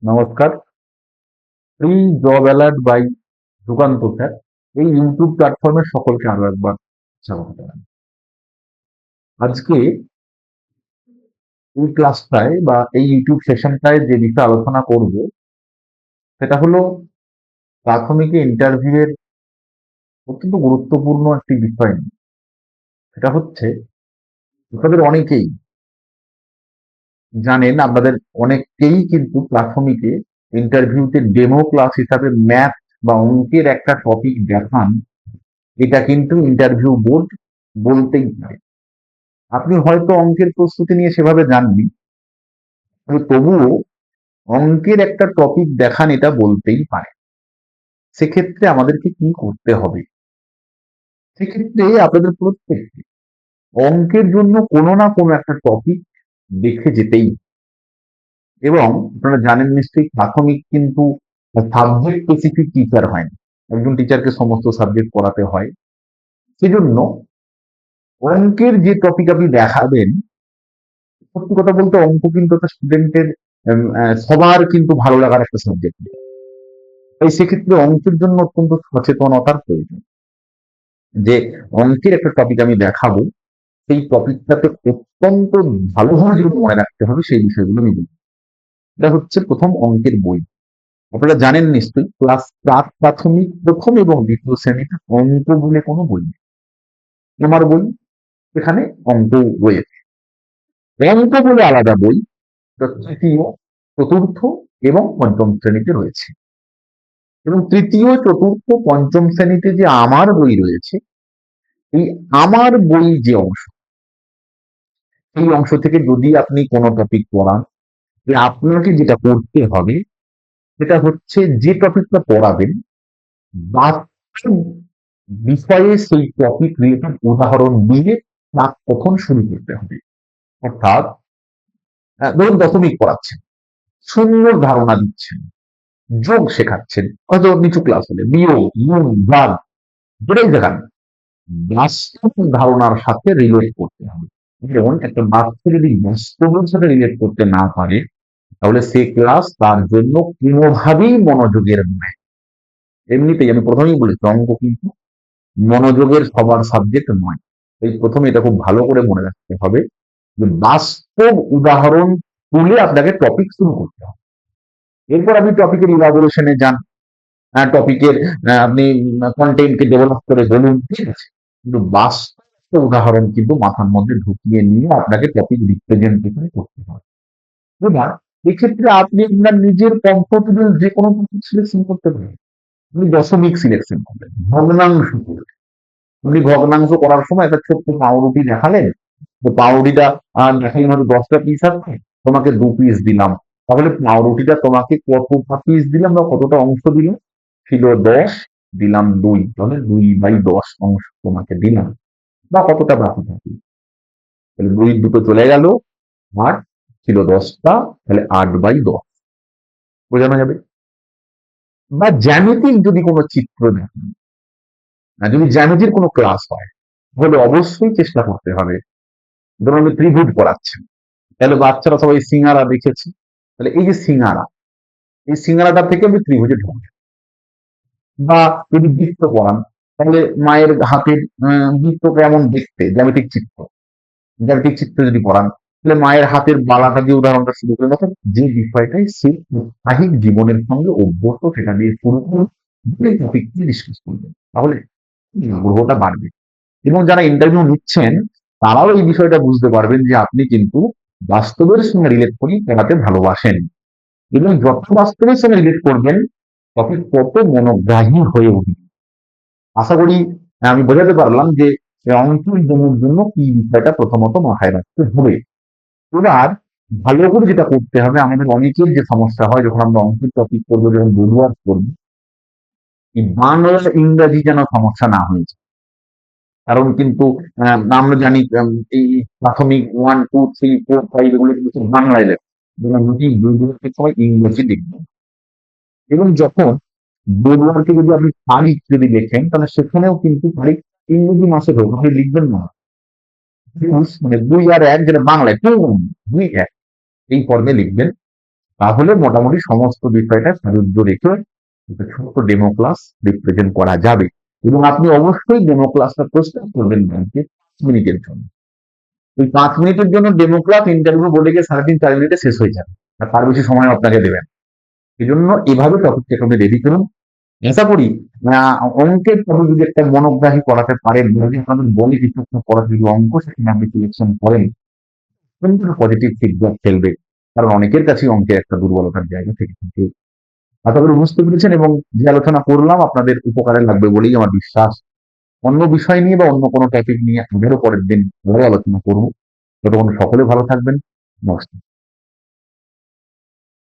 নমস্কার। Free job alert by Sukanta sir এই YouTube প্ল্যাটফর্মের সকলকে আরো একবার স্বাগত জানাই। আজকে এই ক্লাসটায় বা এই ইউটিউব সেশনটায় যে বিষয়ে আলোচনা করব সেটা হলো প্রাথমিক ইন্টারভিউ এর অত্যন্ত গুরুত্বপূর্ণ একটি বিষয় নিয়ে। সেটা হচ্ছে আপনাদের অনেকেই জানেন, আপনাদের অনেকেই কিন্তু প্রাথমিকে ইন্টারভিউতে ডেমো ক্লাস হিসাবে ম্যাথ বা অঙ্কের একটা টপিক দেখান। এটা কিন্তু ইন্টারভিউ বোর্ড বলতেই পারে। আপনি হয়তো অঙ্কের প্রস্তুতি নিয়ে সেভাবে যাননি, তবে তবুও অঙ্কের একটা টপিক দেখান, এটা বলতেই পারে। সেক্ষেত্রে আমাদেরকে কি করতে হবে? সেক্ষেত্রে আপনাদের প্রত্যেককে অঙ্কের জন্য কোনো না কোনো একটা টপিক দেখে যেতেই, এবং আপনারা জানেন নিশ্চয়ই প্রাথমিক কিন্তু সাবজেক্ট স্পেসিফিক টিচার হয় না, একজন টিচারকে সমস্ত সাবজেক্ট পড়াতে হয়। সেজন্য অঙ্কের যে টপিক আপনি দেখাবেন, সত্যি কথা বলতে অঙ্ক কিন্তু একটা স্টুডেন্টের সবার কিন্তু ভালো লাগার একটা সাবজেক্ট। তাই সেক্ষেত্রে অঙ্কের জন্য অত্যন্ত সচেতনতার প্রয়োজন। যে অঙ্কের একটা টপিক আমি দেখাবো, সেই টপিকটাতে অত্যন্ত ভালোভাবে যেগুলো মনে রাখতে হবে সেই বিষয়গুলো আমি বলবো। এটা হচ্ছে প্রথম অঙ্কের বই। আপনারা জানেন নিশ্চয়ই প্রাথমিক প্রথম এবং দ্বিতীয় শ্রেণীতে অঙ্ক বলে কোনো বই নেই। আমার বই, এখানে অঙ্ক রয়েছে। অঙ্ক বলে আলাদা বই তৃতীয়, চতুর্থ এবং পঞ্চম শ্রেণীতে রয়েছে। এবং তৃতীয়, চতুর্থ, পঞ্চম শ্রেণীতে যে আমার বই রয়েছে, এই আমার বই যে অংশ, সেই অংশ থেকে যদি আপনি কোনো টপিক পড়ান, আপনাকে যেটা করতে হবে সেটা হচ্ছে যে টপিকটা পড়াবেন বাস্তব বিষয়ে সেই টপিক রিলেটেড উদাহরণ দিয়ে ক্লাস তখন শুরু করতে হবে। অর্থাৎ ধরুন দশমিক পড়াচ্ছেন, সুন্দর ধারণা দিচ্ছেন, যোগ শেখাচ্ছেন, হয়তো নিচু ক্লাস হলে বিয়োগ, গুণ, ভাগ, যেটাই দেখান, বাস্তব ধারণার সাথে রিলেট করতে হবে। যেমন একটা বাচ্চা যদি বাস্তবের সাথে রিলেট করতে না পারে, তাহলে সে ক্লাস তার জন্য কোনোভাবেই মনোযোগের নয়। এমনিতেই আমি প্রথমেই বলেছি, অঙ্ক কিন্তু মনোযোগের সবার সাবজেক্ট নয়। এই প্রথমে এটা খুব ভালো করে মনে রাখতে হবে যে বাস্তব উদাহরণ তুলে আপনাকে টপিক শুরু করতে হবে। এরপর আপনি টপিকের ইলাবোরেশনে যান, টপিকের আপনি কন্টেন্টকে ডেভেলপ করে বলুন, ঠিক আছে, কিন্তু বাস্তব উদাহরণ কিন্তু মাথার মধ্যে ঢুকিয়ে নিয়ে আপনাকে টপিক রিপ্রেজেন্টেশন করতে হবে। এবার এক্ষেত্রে আপনি আপনার নিজের কমফোর্টেবল যে কোনো টপিক সিলেকশন করতে পারেন। আপনি দশমিক সিলেকশন করলেন, ভগ্নাংশ করলেন। আপনি ভগ্নাংশ করার সময় একটা ছোট্ট পাউরুটি দেখালেন, তো পাউরুটিটা দেখালেন হয়তো 10টা পিস আছে, তোমাকে 2 পিস দিলাম। তাহলে পাউরুটিটা তোমাকে কতটা পিস দিলাম বা কতটা অংশ দিলাম? ছিল 10, দিলাম 2, তাহলে 2/10 অংশ তোমাকে দিলাম। বা কতটা বাকি থাকে, তাহলে 2 দুটো চলে গেল, 8 ছিল 10টা, তাহলে 8/10 বোঝানো যাবে। বা জ্যামিতিক যদি কোনো চিত্র দেখেন, যদি জ্যামিতির কোনো ক্লাস হয়, তাহলে অবশ্যই চেষ্টা করতে হবে। ধরুন আমি ত্রিভুজ পড়াচ্ছেন, তাহলে বাচ্চারা সবাই সিঙ্গারা দেখেছে, তাহলে এই যে সিঙ্গারা, এই সিঙ্গারাটা থেকে আমি ত্রিভুজে ঢুকবে। বা যদি বৃত্ত পড়ান, তাহলে মায়ের হাতের বৃত্ত কেমন দেখতে, জ্যামিতিক চিত্র যদি পড়ান, তাহলে মায়ের হাতের বালাটা দিয়ে উদাহরণটা শুরু করেন। অর্থাৎ যে বিষয়টাই সে প্রাত্যহিক জীবনের সঙ্গে অভ্যস্ত, সেটা দিয়ে শুরু করুন, টপিক নিয়ে ডিসকাস করবেন, তাহলে আগ্রহটা বাড়বে। এবং যারা ইন্টারভিউ নিচ্ছেন, তারাও এই বিষয়টা বুঝতে পারবেন যে আপনি কিন্তু বাস্তবের সঙ্গে রিলেট করি পড়াতে ভালোবাসেন, এবং যত বাস্তবের সঙ্গে রিলেট করবেন তত তত মনোগ্রাহী হয়ে উঠবে। আশা করি আমি বোঝাতে পারলাম যে অঙ্কের জন্য কি বিষয়টা প্রথমত মাথায় রাখতে হবে। এবার ভালো করে যেটা করতে হবে, আমাদের অনেকের যে সমস্যা হয় যখন আমরা অঙ্কের টপিক করবো, যখন বোর্ড করবো, এই বাংলা ইংরাজি যেন সমস্যা না হয়েছে। কারণ কিন্তু আমরা জানি এই প্রাথমিক 1, 2, 3, 4, 5 এগুলো কিন্তু সব বাংলায় লেখা, সবাই ইংরেজি লিখবেন। এবং যখন বোর্ডওয়ার্কে যদি আপনি তারিখ যদি লেখেন, তাহলে সেখানেও কিন্তু তারিখ ইংরেজি মাসের হোক, আপনি লিখবেন না 21, মানে 2 আর 1, যেটা বাংলায় 2, 2, 1, এই ফর্মে লিখবেন। তাহলে মোটামুটি সমস্ত বিষয়টা সাজুজ্য রেখে একটা ছোট্ট ডেমো ক্লাস রিপ্রেজেন্ট করা যাবে। এবং আপনি অবশ্যই ডেমো ক্লাসটা প্রস্তুত করবেন ব্যাংকে 5 মিনিটের জন্য। ওই 5 মিনিটের জন্য ডেমো ক্লাস ইন্টারভিউ বোর্ডে গিয়ে 3.5-4 মিনিটে শেষ হয়ে যাবে, আর তার বেশি সময় আপনাকে দেবেন। এই জন্য এভাবে টপিকটাকে আপনি রেডি করুন। আশা করি অঙ্কের টপিক যদি একটা মনোগ্রাহী করাতে পারেন, যদি আপনাদের বলে কিছু একটা পড়াতে যদি অঙ্ক সেখানে আপনি সিলেকশন করেন, কিন্তু পজিটিভ ফিডব্যাক ফেলবে। কারণ অনেকের কাছেই অঙ্কের একটা দুর্বলতার জায়গা থেকে থাকে। আশা করি বুঝতে পেরেছেন, এবং যে আলোচনা করলাম আপনাদের উপকারে লাগবে বলেই আমার বিশ্বাস। অন্য বিষয় নিয়ে বা অন্য কোনো টপিক নিয়ে আবারও পরের দিন আবারও আলোচনা করবো। ততক্ষণ সকলে ভালো থাকবেন। নমস্কার।